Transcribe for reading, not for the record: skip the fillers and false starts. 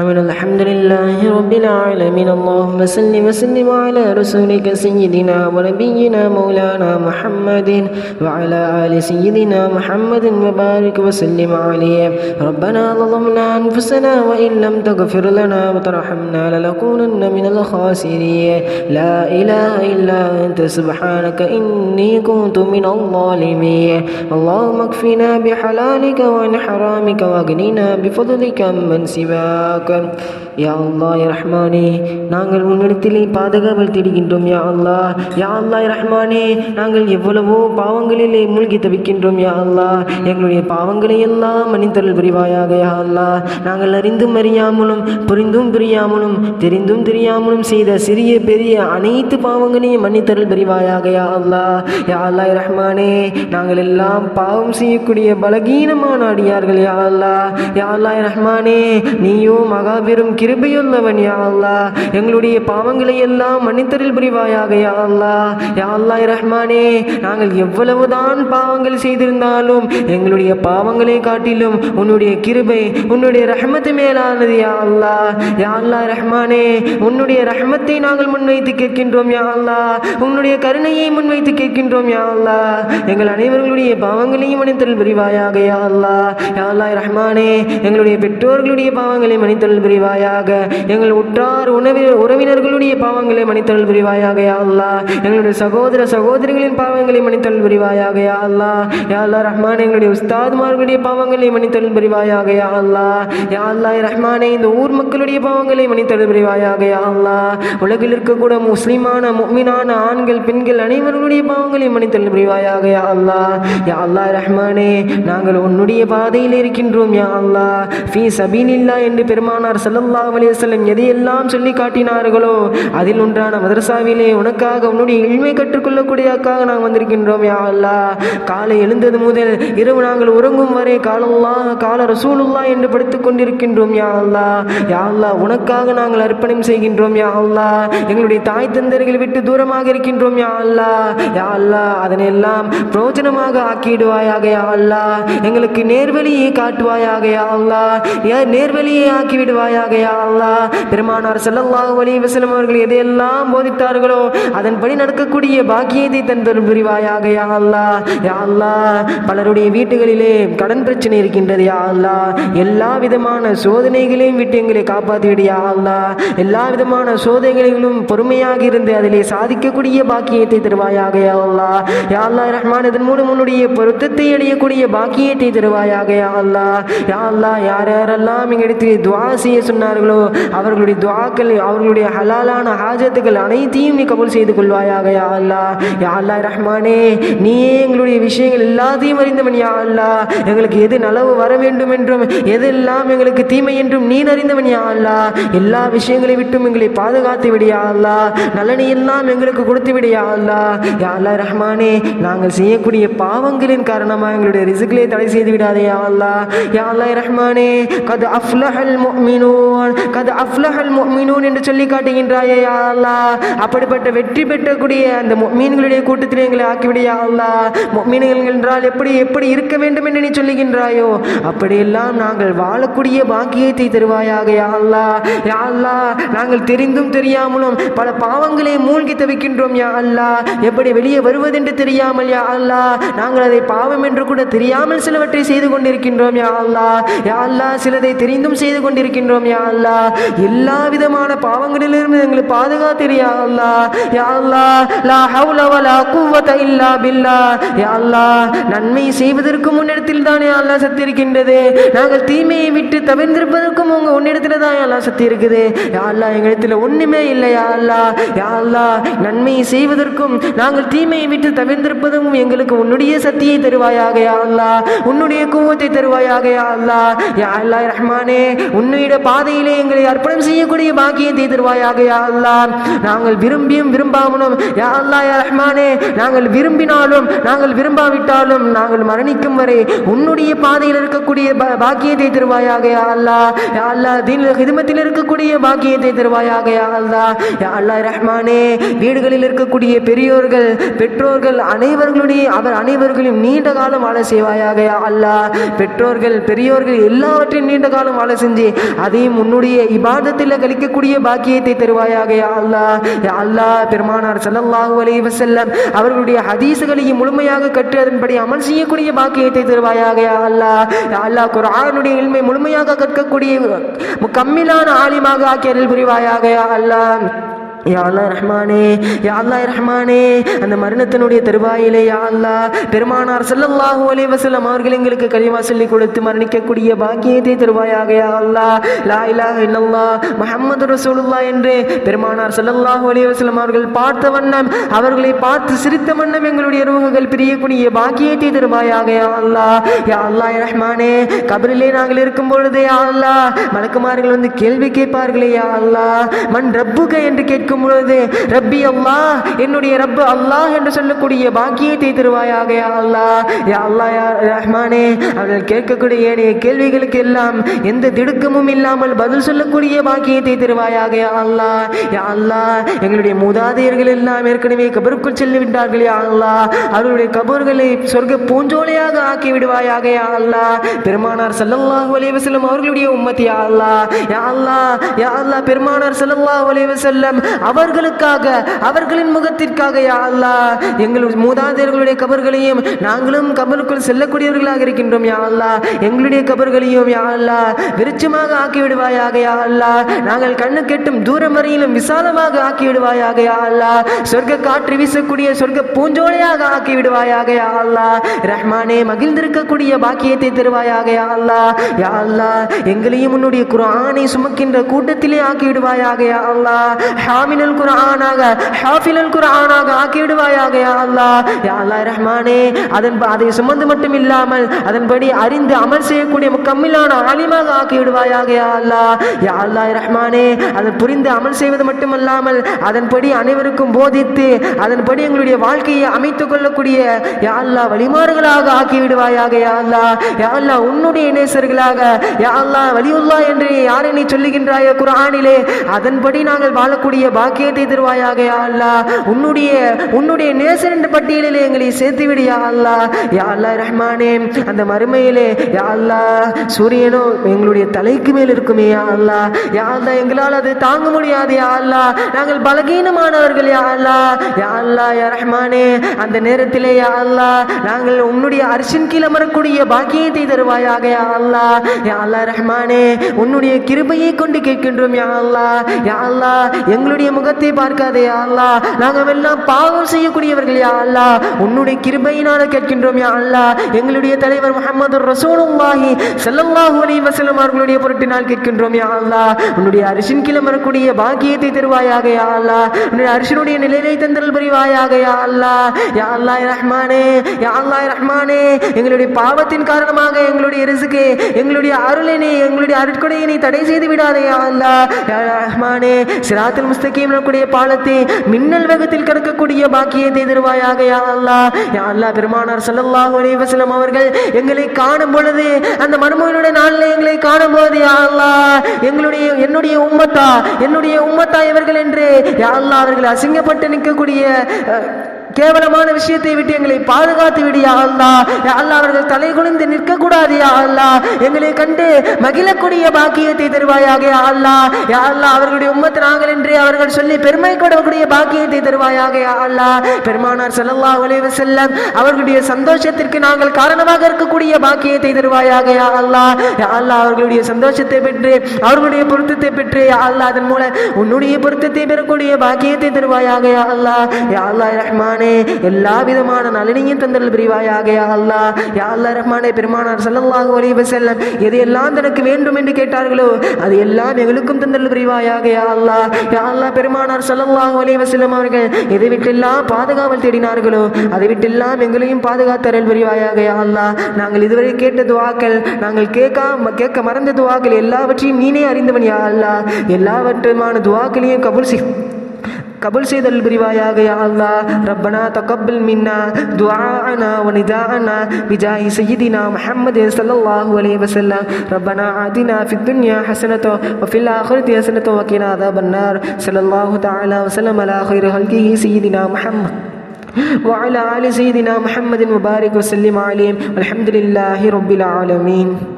آمين. الحمد لله رب العالمين. اللهم صل وسلم على رسولك سيدنا ونبينا مولانا محمد وعلى آل سيدنا محمد وبارك وسلم عليه. ربنا ظلمنا أنفسنا وإن لم تغفر لنا وترحمنا لنكونن من الخاسرين. لا إله إلا أنت سبحانك إني كنت من الظالمين. اللهم اكفنا بحلالك وعن حرامك واغننا بفضلك من سواك. யா அல்லாஹ் யா ரஹ்மானே, நாங்கள் உன்னிடத்திலே பாதுகாவல் தேடுகின்றோம். யா அல்லாஹ், யா அல்லாஹ் ரஹ்மானே, நாங்கள் எவ்வளவோ பாவங்களிலே மூழ்கி தவிக்கின்றோம். யா அல்லாஹ், எங்களுடைய பாவங்களை எல்லாம் மன்னித்தருள் புரிவாயாக. யா அல்லாஹ், நாங்கள் அறிந்தும் அறியாமலும் புரிந்தும் புரியாமலும் தெரிந்தும் தெரியாமலும் செய்த சிறிய பெரிய அனைத்து பாவங்களையும் மன்னித்தருள் புரிவாயாக. யா அல்லாஹ், யா அல்லாஹ் ரஹ்மானே, நாங்கள் எல்லாம் பாவம் செய்யக்கூடிய பலகீனமான அடியார்கள். யா அல்லாஹ், யா அல்லாஹ் ரஹ்மானே, நீயோ மகாபெரும் கிருபையுள்ளவன். யா அல்லாஹ், எங்களுடைய பாவங்களை எல்லாம் மன்னித்தருள் புரிவாயாக. யா அல்லாஹ், யா அல்லாஹ் ரஹ்மானே, நாங்கள் எவ்வளவுதான் பாவங்கள் செய்திருந்தாலும் எங்களுடைய பாவங்களை காட்டிலும் உன்னுடைய கிருபை உன்னுடைய ரஹ்மத்து மேலானது. யா அல்லாஹ், யா அல்லாஹ் ரஹ்மானே, உன்னுடைய ரஹ்மத்தை நாங்கள் முன்வைத்து கேட்கின்றோம். யா அல்லாஹ், உன்னுடைய கருணையை முன்வைத்து கேட்கின்றோம். யா அல்லாஹ், எங்கள் அனைவர்களுடைய பாவங்களையும் மன்னித்தருள் புரிவாயாக. யா அல்லாஹ், யா அல்லாஹ் ரஹ்மானே, எங்களுடைய பெற்றோர்களுடைய பாவங்களை மன்னித்தருள் புரிவாயாக. எங்கள் உற்றார் உறவினர்களுடைய பாவங்களை மன்னித்தருள் புரிவாயாக. யா அல்லாஹ், எங்களுடைய சகோதர சகோதரிகளின் பாவங்களை மன்னித்தருள் புரிவாயாக. யா அல்லாஹ், யா அல்லாஹ் ரஹ்மானே, எங்களுடைய உஸ்தாத்மார்களுடைய பாவங்களை மன்னித்தருள் புரிவாயாக. யா அல்லாஹ், யா அல்லாஹ் ரஹ்மானே, இந்த ஊர் மக்களுடைய பாவங்களை மன்னித்தருள் புரிவாயாக. யா அல்லாஹ், உலகில் இருக்கக்கூட முஸ்லிமான முஃமினான ஆண்கள் பெண்கள் அனைவர்களுடைய பாவங்களை மன்னித்தருள் புரிவாயாக. யா அல்லாஹ், யா அல்லாஹ் ரஹ்மானே, நாங்கள் உன்னுடைய பாதையில் இருக்கின்றோம். யா அல்லாஹ், ஃபீ சபீலில்லாஹ் என்று பெருமானார் ஸல்லல்லாஹு அலைஹி வஸல்லம் எதையெல்லாம் சொல்லி காட்டினார்களோ அதில் ஒன்றான மதரசாவிலே உனக்காக உன்னுடைய இல்மை கற்றுக்கொள்ளக்கூடியக்காக நாங்கள் வந்திருக்கின்றோம். யா அல்லாஹ், காலை எழுந்தது முதல் இரவு நாங்கள் உறங்கும் வரை காலல்லாஹ் கால ரசூலுல்லாஹ் என்று படித்துக் கொண்டிருக்கின்றோம். யா அல்லாஹ், யா அல்லாஹ், உனக்காக நாங்கள் அர்ப்பணம் செய்கின்றோம். யா அல்லாஹ், எங்களுடைய தாய் தந்தர்களை விட்டு தூரமாக இருக்கின்றோம். யா அல்லாஹ், யா அல்லாஹ், அதனையெல்லாம் பிரயோஜனமாக ஆக்கிடுவாயாக. யா அல்லாஹ், எங்களுக்கு நேர்வழியை காட்டுவாயாக. யா அல்லாஹ், நேர்வழியை ஆக்கி விடுவாயாக. யா அல்லாஹ், பெருமானார் ஸல்லல்லாஹு அலைஹி வஸல்லம் அவர்கள் எதையெல்லாம் போதித்தார்களோ அதன்படி நடக்கக்கூடிய பாக்கியத்தை தந்தருள் புரிவாயாக. யா அல்லாஹ், யா அல்லாஹ், பலருடைய வீட்டுகளிலே கடன் பிரச்சனை இருக்கின்றது. யா அல்லாஹ், எல்லா விதமான சோதனைகளையும் விட்டு எங்களை காப்பாற்றிவிடு. யா அல்லாஹ், எல்லா விதமான சோதனைகளிலும் பொறுமையாக இருந்து அதிலே சாதிக்கக்கூடிய பாக்கியத்தை தருவாயாக. யா அல்லாஹ், யா அல்லாஹ் ரஹ்மான், இதன் மூலம் உன்னுடைய பொருத்தத்தை அடையக்கூடிய பாக்கியத்தை தருவாயாக. யா அல்லாஹ், யா அல்லாஹ், யார் யாரெல்லாம் எங்களிடத்தில் துஆ செய்ய சொன்னார்களோ அவர்களுடைய துஆக்கள் அவர்களுடைய ஹலாலான ஹாஜத்துகள் அனைத்தையும் நீ கபூல் செய்து கொள்வாயாக. யா அல்லாஹ், யா அல்லாஹ் ரஹ்மானே, நீயே எங்களுடைய விஷயங்கள் எல்லாத்தையும் அறிந்தவன். யா அல்லாஹ், எங்களுக்கு எது நலவு வர வேண்டும் என்றும் எதெல்லாம் எங்களுக்கு தீமை என்றும் நீ அறிந்தவன். யா அல்லாஹ், எல்லா விஷயங்களை விட்டும் எங்களை பாதுகாத்து விடு. யா அல்லாஹ், நலனை எல்லாம் எங்களுக்கு கொடுத்து விடு. யா அல்லாஹ், யா அல்லாஹ் ரஹ்மானே, நாங்கள் செய்யக்கூடிய பாவங்களின் காரணமாக எங்களுடைய ரிஸ்களை தடை செய்து விடாதே. யா அல்லாஹ், யா அல்லாஹ் ரஹ்மானே, கத் அஃப்லஹல் முஃமினூன் கத் அஃப்லஹல் முஃமினூன் என்று சொல்லி காட்டுகின்றாயே. யா அல்லாஹ், அப்படிப்பட்ட வெற்றி பெற்றக்கூடிய அந்த முஃமின்களுடைய கூட்டத்தில் எங்களை ஆக்கிவிடு. யா அல்லாஹ், முஃமின்கள் என்றால் எப்படி எப்படி இருக்க வேண்டும் என்று நீ சொல்லுகின்றாயோ அப்படியெல்லாம் நாங்கள் வாழக்கூடிய பாக்கியத்தை தருவாயாக. யா அல்லாஹ், யா அல்லாஹ், நாங்கள் தெரிந்தும் தெரியாமலும் பல பாவங்களை மூழ்கி தவிக்கின்றோம். யா அல்லாஹ், எப்படி வெளியே வருவதென்று தெரியாமல் யா அல்லாஹ், நாங்கள் அதை பாவம் என்று கூட தெரியாமல் சிலவற்றை செய்து கொண்டிருக்கின்றோம். யா அல்லாஹ், யா அல்லாஹ், சிலதை தெரிந்தும் செய்து கொண்டிருக்கின்றோம். யா அல்லாஹ், எல்லா விதமான பாவங்களிலிருந்து எங்களை பாதுகாத்திரு. யா அல்லாஹ், யா அல்லாஹ், லா ஹவுல வலா குவத இல்லா பில்லாஹ். யா அல்லாஹ், நன்மை செய்வதற்கு முன்னிடத்தில் தான் யா அல்லாஹ் சக்தி இருக்கின்றது. நாங்கள் தீமையை விட்டு தவிர்த்திருப்பதற்கும் உங்க உன்னிடத்துல தான் யா அல்லாஹ் சக்தி இருக்குது. யா அல்லாஹ், எங்களிடத்துல ஒண்ணுமே இல்லை. யா அல்லாஹ், யா அல்லாஹ், நன்மையை செய்வதற்கும் நாங்கள் தீமையை விட்டு தவிர்த்திருப்பதும் எங்களுக்கு உன்னுடைய சக்தியை தருவாயாக. யா அல்லாஹ், உன்னுடைய குவத்தை தருவாயாக. யா அல்லாஹ், யா அல்லாஹ் ரஹ்மானே, உன்னுடைய பாதையிலே எங்களை அர்ப்பணம் செய்யக்கூடிய பாக்கியத்தை தருவாயாக. யா அல்லாஹ், நாங்கள் விரும்பியும் விரும்பாமலும் யா அல்லாஹ் யா ரஹ்மானே, நாங்கள் விரும்பினாலும் நாங்கள் விரும்பாவிட்டாலும் நாங்கள் மரணிக்கும் வரை உன்னுடைய பாதையில் இருக்கக்கூடிய பாக்கியத்தை தருவாயாக. யா அல்லாஹ், யா அல்லாஹ், தீனுல் ஹிதமத்தில் இருக்கக்கூடிய பாக்கியத்தை தருவாயாக. யா அல்லாஹ், யா அல்லாஹ் ரஹ்மானே, வீடுகளில் இருக்கக்கூடிய பெரியோர்கள் பெற்றோர்கள் அனைவர்களையும் நீண்ட காலம் வாழ செய்வாயாக. யா அல்லாஹ், பெற்றோர்கள் பெரியோர்கள் எல்லாவற்றையும் நீண்ட காலம் வாழ செஞ்சு அதையும் உன்னுடைய இபாதத்தில் கழிக்கக்கூடிய பாக்கியத்தை தருவாயாக யா அல்லாஹ். யா அல்லாஹ், பெருமானார் ஸல்லல்லாஹு அலைஹி வஸல்லம் அவர்களுடைய ஹதீஸ்களையும் முழுமையாக கற்று அதன்படி அமல் செய்யக்கூடிய பாக்கியத்தை தருவாயாக யா அல்லாஹ். யா அல்லாஹ், குர்ஆனுடைய இல்மை முழுமையாக கற்கக்கூடிய முக்கம்மிலான ஆலிமாக ஆக்கி அருள் புரிவாயாக யா அல்லாஹ். யா அல்லாஹ் ரஹ்மானே, யா அல்லாஹ் ரஹ்மானே, அந்த மரணத்தினுடைய தருவாயிலே யா அல்லாஹ் பெருமானார் ஸல்லல்லாஹு அலைஹி வஸல்லம் அவர்கள் எங்களுக்கு கலிமா சொல்லி கொடுத்து மரணிக்கக்கூடிய பாக்கியத்தை தருவாயாக யா அல்லாஹ். லா இலாஹ இல்லல்லாஹ் முஹம்மது ரசூலுல்லாஹ் என்று பெருமானார் ஸல்லல்லாஹு அலைஹி வஸல்லம் அவர்கள் பார்த்த வண்ணம், அவர்களை பார்த்து சிரித்த வண்ணம் எங்களுடைய ரூஹுகள் பிரியக்கூடிய பாக்கியத்தை தருவாயாக யா அல்லாஹ். யா அல்லாஹ் ரஹ்மானே, கபரிலே நாங்கள் இருக்கும் பொழுது யா அல்லாஹ் மலக்குமார்கள் வந்து கேள்வி கேட்பார்களே யா அல்லாஹ், மன் ரப்புக என்று கேட்கும் பொழுது ரப்பி அல்லாஹ், என்னுடைய ரப்பு அல்லாஹ் என்று சொல்லக்கூடிய பாக்கியத்தை தருவாயாக யா அல்லாஹ். யா அல்லாஹ் யா ரஹ்மானே, அவர்கள் கேட்கக்கூடிய ஏனைய கேள்விகளுக்கு எல்லாம் எந்த திடுக்கமும் இல்லாமல் பதில் சொல்லக்கூடிய பாக்கியத்தை தருவாயாக யா அல்லாஹ். யா அல்லாஹ், எங்களுடைய மூதாதையர்கள் எல்லாம் ஏற்கனவே கபருக்குள் சென்று விட்டார்கள் யா அல்லாஹ், அவர்களுடைய கபர்களை சொர்க்க பூஞ்சோலையாக ஆக்கி விடுவாயாக யா அல்லாஹ். பெருமானார் ஸல்லல்லாஹு அலைஹி வஸல்லம் அவர்களுடைய உம்மத் யா அல்லாஹ். யா அல்லாஹ், யா அல்லாஹ், பெருமானார் ஸல்லல்லாஹு அலைஹி வஸல்லம் அவர்களுக்காக, அவர்களின் முகத்திற்காக யா அல்லாஹ் எங்கள் மூதாதையர்களுடைய கபர்களையும் நாங்களும் கபருக்குள் செல்லக்கூடியவர்களாக இருக்கின்றோம் யா அல்லாஹ், எங்களுடைய கபர்களையும் யா அல்லாஹ் விருட்சமாக ஆக்கி விடுவாயாக யா அல்லாஹ். நாங்கள் கண்ணு கெட்டும் தூரம் வரையிலும் விசாலமாக ஆக்கி விடுவாயாக யா அல்லாஹ். சொர்க்க காற்று வீசக்கூடிய சொர்க்க பூஞ்சோலையாக ஆக்கி விடுவாயாக யா அல்லாஹ். ரஹ்மானே, மகிழ்ந்திருக்கக்கூடிய பாக்கியத்தை தருவாயாக யா அல்லாஹ். யா அல்லாஹ், எங்களையும் உன்னுடைய குர்ஆனை சுமக்கின்ற கூட்டத்திலே ஆக்கி விடுவாயாக யா அல்லாஹ். ஹாமிலுல் குர்ஆனாக, ஹாஃபிலுல் குர்ஆனாக ஆக்கி விடுவாயாக யா அல்லாஹ். யா அல்லாஹ் ரஹ்மானே, அதை சுமந்து மட்டும் இல்லாமல் அதன்படி அறிந்து அமல் செய்யக்கூடிய முக்கம்மிலான ஆலிமாக ஆக்கி விடுவாயாக யா அல்லாஹ். யா அல்லாஹ் ரஹ்மானே, அதை புரிந்து அமல் செய்வது மட்டுமல்லாமல் அதன்படி அனைவருக்கும் போதித்து அதன்படி எங்களுடைய வாழ்க்கையை அமைத்துக் கொள்ளக்கூடிய யா அல்லாஹ் வழிமாறுகளாக ஆக்கி விடுவாயாக யா அல்லாஹ். யா அல்லாஹ், உன்னுடைய நேசர்களாக யா அல்லாஹ் வலியுல்லாஹ் என்று யாரை நீ சொல்லுகின்றாயோ குர்ஆனிலே, அதன்படி நாங்கள் வாழக்கூடிய பாக்கியத்தை தருவாயாக யா அல்லாஹ். உன்னுடைய நேசர் என்ற பட்டியலிலே எங்களை சேர்த்து விடு யா அல்லாஹ். யா அல்லாஹ் ரஹ்மானே, அந்த மறுமையிலே யா அல்லாஹ் சூரியனோ எங்களுடைய தலைக்கு மேல் இருக்குமே யா அல்லாஹ். யா அல்லாஹ், எங்களால் அது தாங்க முடியாது யா அல்லாஹ், நாங்கள் பலகீனமானவர்கள் யா அல்லாஹ். யா அல்லாஹ் யா ரஹ்மானே, அந்த நேரத்திலே யா அல்லாஹ் நாங்கள் உன்னுடைய அரிசின் கீழ் அமரக்கூடிய பாக்கியத்தை தருவாயாக யா அல்லாஹ். யா அல்லாஹ் ரஹ்மானே, உன்னுடைய கிருபையை கொண்டு கேட்கின்றோம் யா அல்லாஹ். யா அல்லாஹ், எங்களுடைய முகத்தை பார்க்காதே யா அல்லாஹ், நாங்கள் எல்லாம் பாவம் செய்யக்கூடியவர்கள் யா அல்லாஹ். உன்னுடைய கிருபையினால கேட்கின்றோம் யா அல்லாஹ். எங்களுடைய தலைவர் முஹம்மது ரசூலுல்லாஹி ஸல்லல்லாஹு அலைஹி வஸல்லம் அவர்களுடைய பொருட்டினால் கேட்கின்றோம் யா அல்லாஹ். உன்னுடைய அரிசின் கீழ் அமரக்கூடிய பாக்கியத்தை தருவாயாக யா அல்லாஹ். உன்னுடைய அரிசினுடைய நிலையை தந்தல் புரிவாயாக யா அல்லாஹ். யா அல்லாஹ் ரஹ்மானே, யா அல்லாஹ் ரஹ்மானே, எங்களுடைய பாவத்தின் காரணமாக எங்களுடைய ரிஸ்கை, எங்களுடைய அருளினை, எங்களுடைய அருட்கொடையினை தடை செய்து விடாதே யா அல்லாஹ். யா ரஹ்மானே, சிராத்துல் முஸ்தகீம் கூடிய பாலத்தை மின்னல் வேகத்தில் கடக்கக்கூடிய பாக்கியத்தை தருவாயாக யா அல்லாஹ். யா அல்லாஹ், பெருமானார் ஸல்லல்லாஹு அலைஹி வஸல்லம் அவர்கள் எங்களை காணும் பொழுது, அந்த மறுமையுடைய நாளில் எங்களை காணும் போது யா அல்லாஹ், என்னுடைய உம்மத்தா இவர்கள் என்று யா அல்லாஹ் அவர்கள் அசிங்கப்பட்டு நிற்கக்கூடிய கேவலமான விஷயத்தை விட்டு எங்களை பாதுகாத்து விடு யா அல்லாஹ். யா அல்லாஹ், அவர்கள் தலை குனிந்து நிற்க கூடாது யா அல்லாஹ், எங்களை கண்டு மகிழக்கூடிய பாக்கியத்தை தருவாயாக யா அல்லாஹ். யா அல்லாஹ், அவர்களுடைய உம்மத் நாங்கள் என்று அவர்கள் சொல்லி பெருமை கொள்ளக்கூடிய பாக்கியத்தை தருவாயாக யா அல்லாஹ். பெருமானார் ஸல்லல்லாஹு அலைஹி வஸல்லம் அவர்களுடைய சந்தோஷத்திற்கு நாங்கள் காரணமாக இருக்கக்கூடிய பாக்கியத்தை தருவாயாக யா அல்லாஹ். யா அல்லாஹ், அவர்களுடைய சந்தோஷத்தை பெற்று அவர்களுடைய பொருத்தத்தை பெற்று யா அல்லாஹ் அதன் மூலம் உன்னுடைய பொருத்தத்தை பெறக்கூடிய பாக்கியத்தை தருவாயாக யா அல்லாஹ். யா அல்லாஹ் ரஹ்மான், எல்லா விதமான நலனையும் தந்தல் புரிவாயாக யா அல்லாஹ். யா அல்லாஹ் ரஹ்மானே, பெருமானார் ஸல்லல்லாஹு அலைஹி வஸல்லம் எதையெல்லாம் தனக்கு வேண்டும் என்று கேட்டார்களோ அது எல்லாம் எங்களுக்கும் தந்தல் புரிவாயாக யா அல்லாஹ். யா அல்லாஹ், பெருமானார் ஸல்லல்லாஹு அலைஹி வஸல்லம் அவர்கள் எதை விட்டெல்லாம் பாதுகாவல் தேடினார்களோ அதை விட்டெல்லாம் எங்களையும் பாதுகாத்தல் புரிவாயாக யா அல்லாஹ். நாங்கள் இதுவரை கேட்ட துஆக்கள், நாங்கள் கேட்க மறந்த துஆக்கள் எல்லாவற்றையும் நீனே அறிந்தவன் யா அல்லாஹ். எல்லாவற்றுமான துஆக்களையும் கபூல் செய்தல் புரிவாயாக யா அல்லாஹ். ரப்பனா தகப்பல் மின்னா துஆஅனா வ நிதாஅனா பிஜாஹி சய்யிதினா முஹம்மது ஸல்லல்லாஹு அலைஹி வஸல்லம். ரப்பனா ஆதினா ஃபித் துன்யா ஹஸனத்தோ வ ஃபில் ஆখিরাতি ஹஸனத்தோ வ கினா அஸாபன்னார். ஸல்லல்லாஹு தஆலா வ ஸல்லம் அலா கைரி ஹல்கிஹி சய்யிதினா முஹம்மத் وعلى آل سيدنا محمد وبارك وسلم عليه والحمد لله رب العالمين.